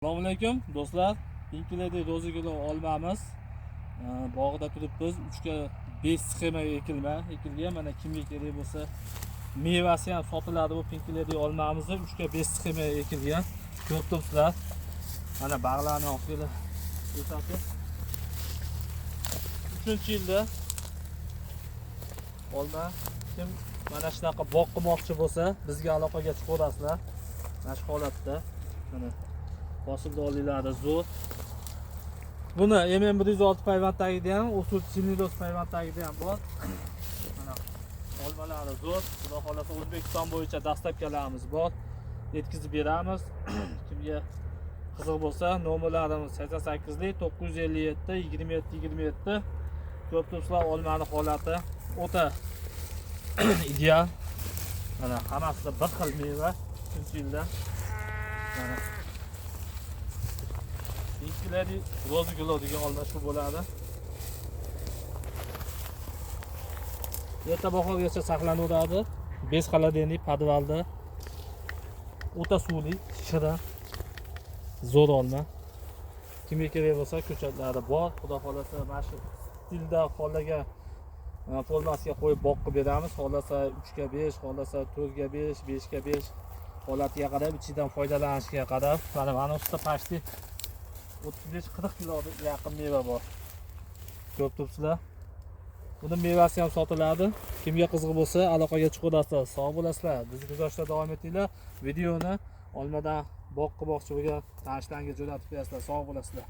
Assalomu alaykum do'stlar. Pinkiledi rozigilo olmamiz. Bog'ida turibmiz. 3 ga 5 sxema ekilgan. Mana kimga kerak bo'lsa, mevasi ham sotiladi bu pinkiledi olmamizni. 3 ga 5 sxema ekilgan. Ko'p do'stlar. Mana bag'larni oqila ko'rsatib. 3-yilda olma kim mana shunaqa boqmoqchi bo'lsa, bizga aloqaga chiqaverasizlar. Mana shu holatda. Mana hosilda olinadi zo'r. Buni MM106 payvandagida ham, usul Sinilos payvandagida ham bor. Mana olmalari zo'r. Xudo xolasa O'zbekiston bo'yicha dastlabkalarimiz bor. Yetkazib beramiz. Kimga qiziq bo'lsa, nomerlarimiz 88lik 957 27 27. Ko'p do'stlar, olmani holati o'ta ideal. Mana hammasida bir xil meva 3-yilda. Mana Pinkiledi rozigilo degan olma shu bo'ladi. Erta bahorgacha saqlanaveradi. Bez xolodilnik podvalda. O'ta suvli, shirin, zo'r olma. Kimga kerak bo'lsa, ko'chatlarda bor. Xudo xolasa mana shu stilda xolaga formasiga qo'yib boqib beramiz. Xolasa 3 ga 5, xolasa 4 ga 5, 5 ga 5 holatiga qarab, ichidan foydalanishga qarab, mana ustida pashti 35-40 kiloga yaqin meva bor. Ko'p turibsizlar. Buni mevasi ham sotiladi. Kimga qiziq bo'lsa, aloqaga chiqaverasizlar. Sog' bo'lasizlar. Bizni kuzatishda davom etinglar. Videoni olmadan boqmoqchi bo'lgan tanishlarga jo'natib berasizlar. Sog' bo'lasizlar.